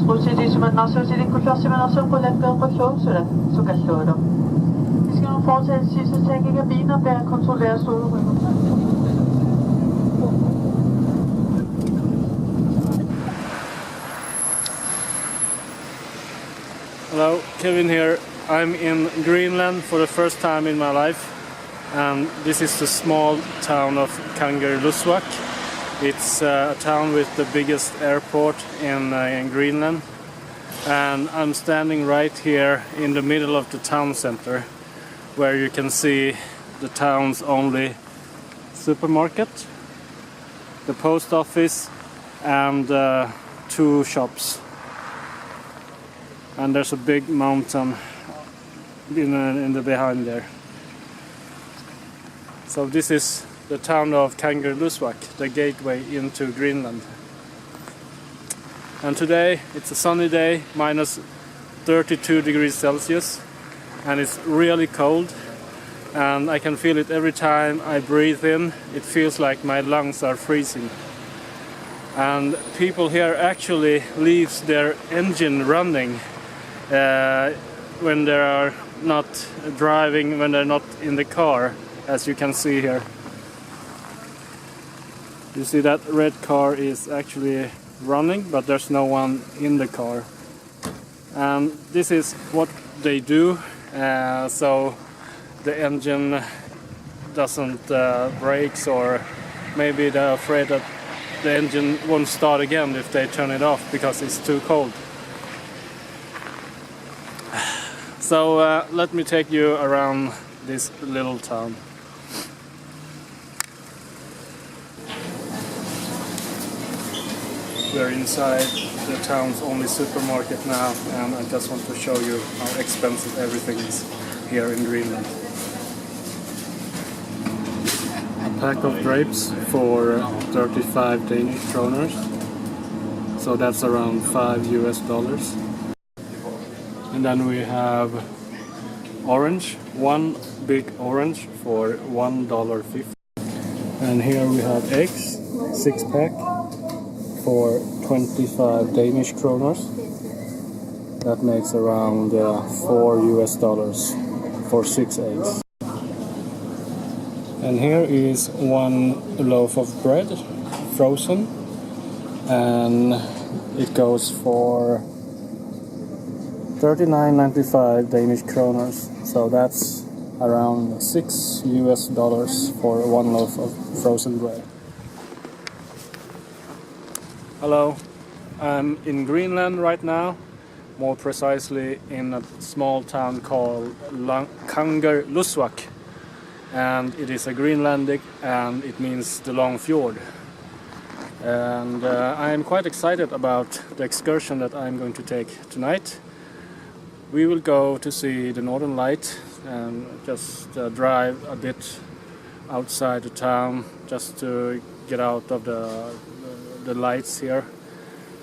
Procedisme nasosidin kulfjørsime naso kollekker kulfjørsule sukallodo. Vi skal nu foretage sidste tækning af kabiner og bære kontrollere stolryggen. Hello, Kevin here. I'm in Greenland for the first time in my life, and this is the small town of Kangerlussuaq. It's a town with the biggest airport in Greenland, and I'm standing right here in the middle of the town center, where you can see the town's only supermarket, the post office, and 2 shops. And there's a big mountain in the behind there. So this is the town of Kangerlussuaq, the gateway into Greenland. And today it's a sunny day, minus 32 degrees Celsius, and it's really cold, and I can feel it every time I breathe in. It feels like my lungs are freezing. And people here actually leave their engine running when they are not driving, when they're not in the car, as you can see here. You see that red car is actually running, but there's no one in the car. And this is what they do, so the engine doesn't brakes, or maybe they're afraid that the engine won't start again if they turn it off because it's too cold. So let me take you around this little town. We're inside the town's only supermarket now, and I just want to show you how expensive everything is here in Greenland. A pack of grapes for 35 Danish kroners, so that's around $5 US. And then we have orange, 1 big orange for $1.50. And here we have eggs, 6-pack for 25 Danish kroners. That makes around $4 US for 6 eggs. And here is 1 loaf of bread, frozen, and it goes for 39.95 Danish kroners, so that's around $6 US for 1 loaf of frozen bread. Hello, I'm in Greenland right now, more precisely in a small town called Kangerlussuaq, and it is a Greenlandic, and it means the long fjord. And I'm quite excited about the excursion that I'm going to take tonight. We will go to see the Northern Light and just drive a bit outside the town just to get out of the lights here.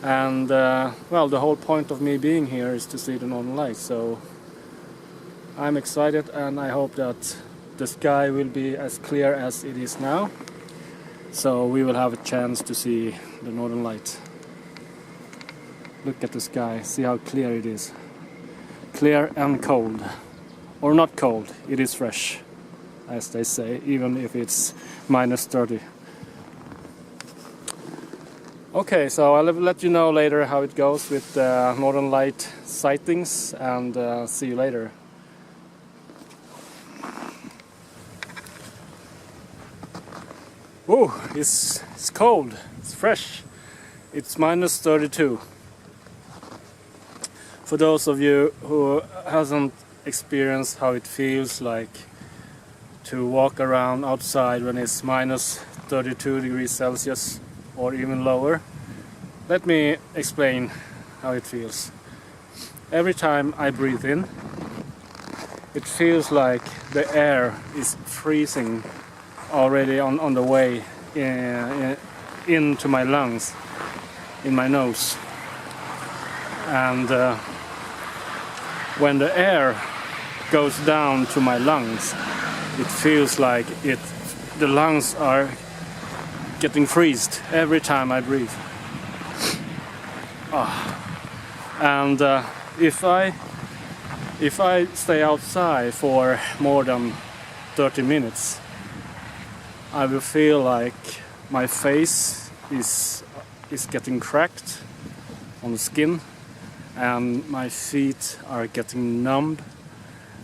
And well, the whole point of me being here is to see the Northern Lights, so I'm excited, and I hope that the sky will be as clear as it is now, so we will have a chance to see the Northern Light. Look at the sky, see how clear it is. Clear and cold, or not cold, it is fresh, as they say, even if it's minus 30. Okay, so I'll let you know later how it goes with Northern Light sightings, and see you later. Oh, it's cold, it's fresh, it's minus 32. For those of you who hasn't experienced how it feels like to walk around outside when it's minus 32 degrees Celsius or even lower, let me explain how it feels. Every time I breathe in, it feels like the air is freezing already on the way into my lungs, in my nose. And when the air goes down to my lungs, it feels like the lungs are getting freezed every time I breathe. And if I stay outside for more than 30 minutes, I will feel like my face is getting cracked on the skin, and my feet are getting numb,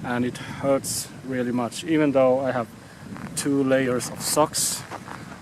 and it hurts really much, even though I have 2 layers of socks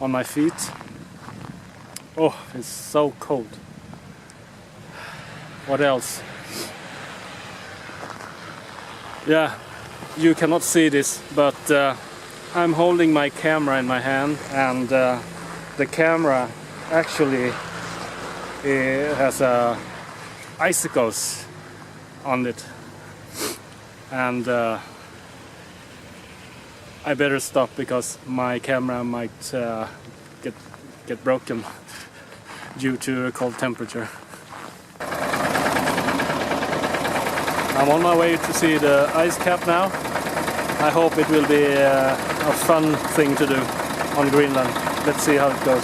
on my feet. Oh, it's so cold. What else? Yeah, you cannot see this, but I'm holding my camera in my hand, and the camera actually has icicles on it, and I better stop because my camera might get broken due to a cold temperature. I'm on my way to see the ice cap now. I hope it will be a fun thing to do on Greenland. Let's see how it goes.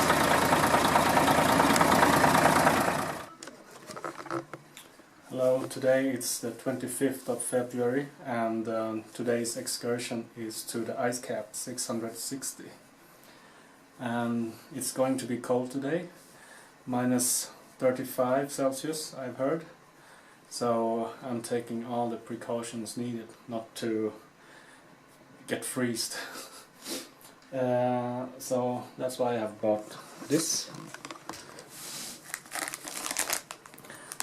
Hello, today it's the 25th of February, and today's excursion is to the ice cap 660. And it's going to be cold today, minus 35 Celsius, I've heard. So I'm taking all the precautions needed not to get freezed. So that's why I've bought this.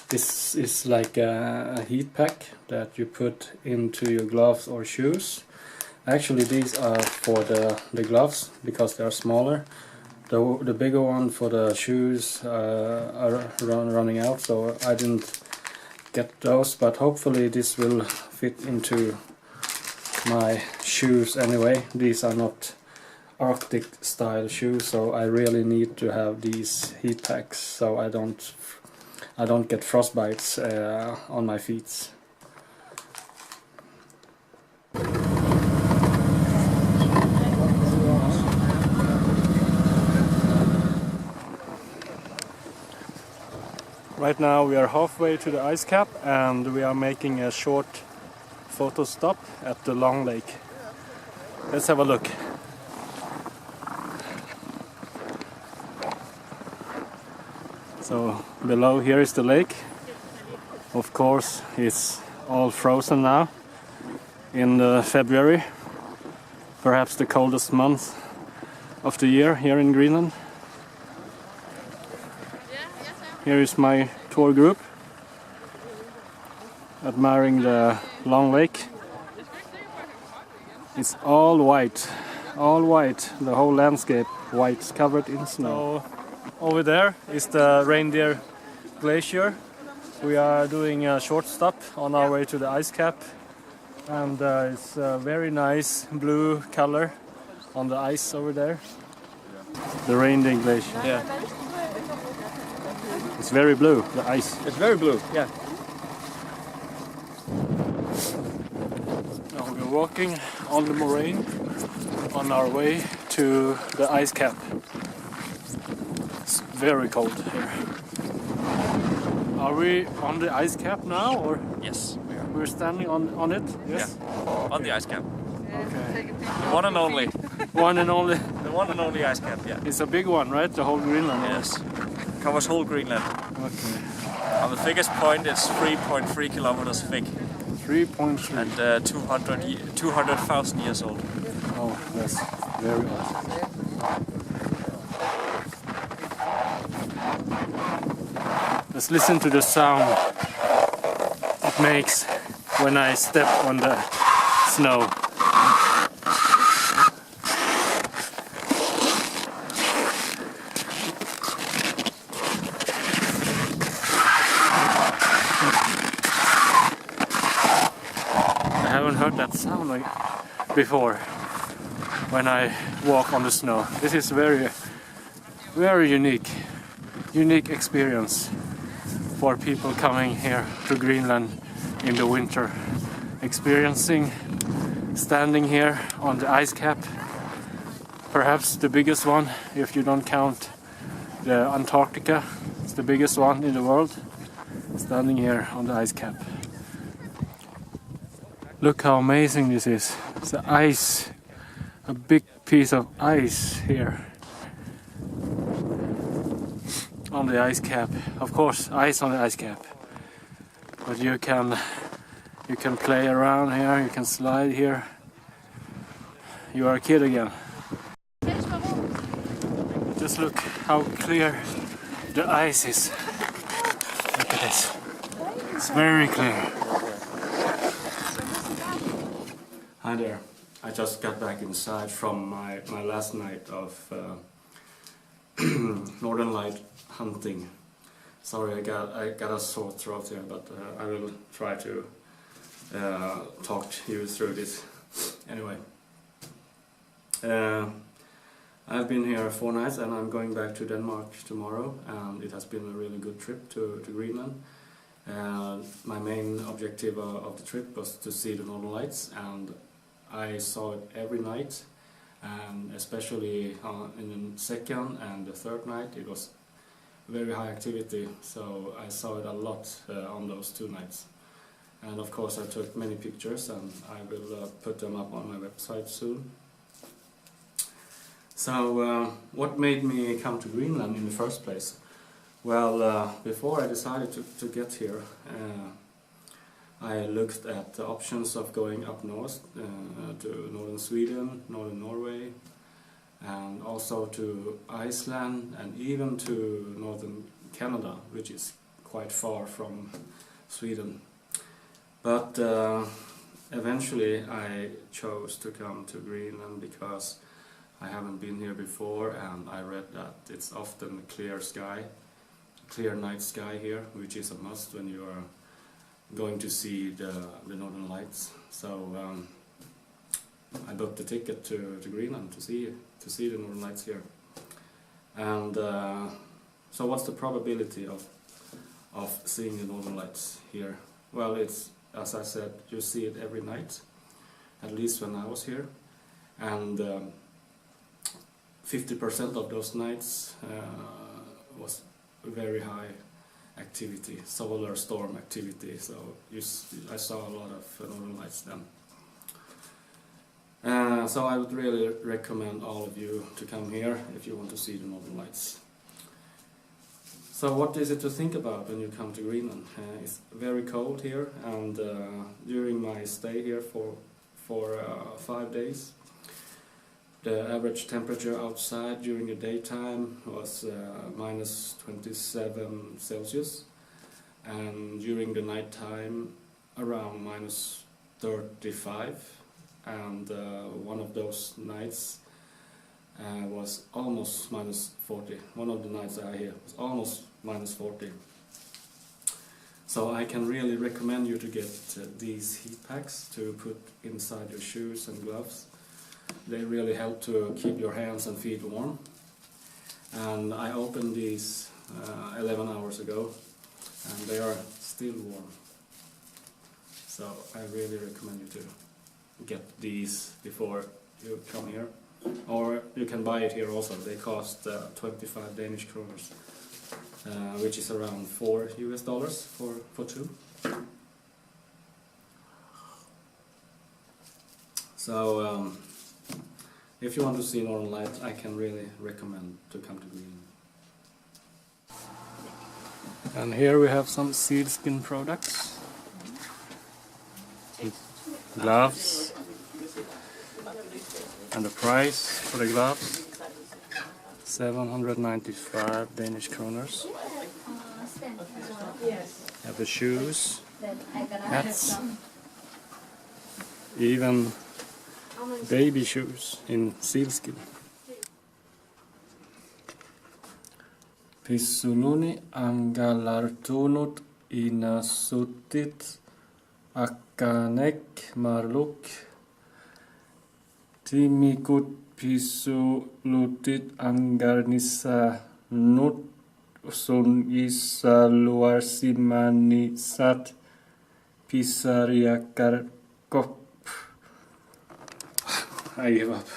This is like a heat pack that you put into your gloves or shoes. Actually, these are for the gloves because they are smaller. The bigger one for the shoes are running out, so I didn't get those, but hopefully this will fit into my shoes anyway. These are not Arctic style shoes, so I really need to have these heat packs so I don't get frostbites on my feet. Right now we are halfway to the ice cap, and we are making a short photo stop at the long lake. Let's have a look. So below here is the lake. Of course it's all frozen now in February, perhaps the coldest month of the year here in Greenland. Here is my tour group admiring the long lake. It's all white, the whole landscape white, covered in snow. So, over there is the Reindeer Glacier. We are doing a short stop on our way to the ice cap, and it's a very nice blue color on the ice over there. The Reindeer Glacier. Yeah. It's very blue, the ice. It's very blue, yeah. Now we're walking on the moraine on our way to the ice cap. It's very cold here. Are we on the ice cap now, or? Yes, we are. We're standing on it? Yes? Yeah, on the ice cap. Okay. The one and only. One and only. The one and only ice cap, yeah. It's a big one, right? The whole Greenland? Yes. Covers whole Greenland. Okay. And the thickest point is 3.3 kilometers thick. 3.3. And 200,000 years old. Oh, that's very old. Let's listen to the sound it makes when I step on the snow. I haven't heard that sound like before when I walk on the snow. This is very unique experience for people coming here to Greenland in the winter, experiencing standing here on the ice cap, perhaps the biggest one if you don't count the Antarctica. It's the biggest one in the world, Standing here on the ice cap. Look how amazing this is. It's the ice, a big piece of ice here on the ice cap. Of course, ice on the ice cap. But you can play around here, you can slide here. You are a kid again. Just look how clear the ice is. Look at this. It's very clear. Hi there. I just got back inside from my last night of Northern Light hunting. Sorry, I got a sore throat here, but I will try to talk you through this. Anyway, I've been here 4 nights and I'm going back to Denmark tomorrow, and it has been a really good trip to Greenland. My main objective of the trip was to see the Northern Lights, and I saw it every night, and especially in the second and the third night it was very high activity, so I saw it a lot on those 2 nights. And of course I took many pictures, and I will put them up on my website soon. So what made me come to Greenland in the first place? Well, before I decided to get here, I looked at the options of going up north to northern Sweden, northern Norway, and also to Iceland, and even to northern Canada, which is quite far from Sweden. But eventually I chose to come to Greenland because I haven't been here before, and I read that it's often clear sky, clear night sky here, which is a must when you are going to see the Northern Lights. So I booked a ticket to Greenland to see the Northern Lights here. And so what's the probability of seeing the Northern Lights here? Well, it's, as I said, you see it every night, at least when I was here, and 50% of those nights was very high activity, solar storm activity, so I saw a lot of Northern Lights then. So I would really recommend all of you to come here if you want to see the Northern Lights. So what is it to think about when you come to Greenland? It's very cold here, and during my stay here for 5 days, the average temperature outside during the daytime was minus 27 Celsius, and during the night time around minus 35, and one of those nights was almost minus 40. One of the nights I here was almost minus 40. So I can really recommend you to get these heat packs to put inside your shoes and gloves. They really help to keep your hands and feet warm. And I opened these 11 hours ago, and they are still warm. So I really recommend you to get these before you come here. Or you can buy it here also. They cost 25 Danish kroners, which is around $4 US for 2. So if you want to see Northern Lights, I can really recommend to come to Greenland. And here we have some sealskin products, gloves, and the price for the gloves, 795 Danish kroners. Have the shoes, hats, even baby shoes in sealskin. Pissununi angalartunut inasutit akanek marluk timikut pisulutit angarnisa nut sun isa luar simani sat pisariakar kop. I give up.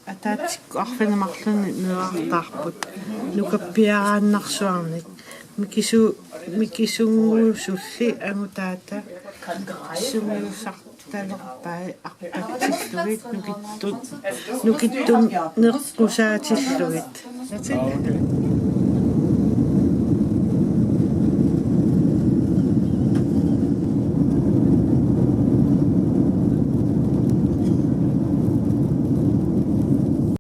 Атаатик арфинамарлуни нуартаарпут нука пиарааннарсуарник Mikisungu sulli angutaata sungiusartalerpai arpatsilluit nukittun neqqusaatilluit. Ja, okej.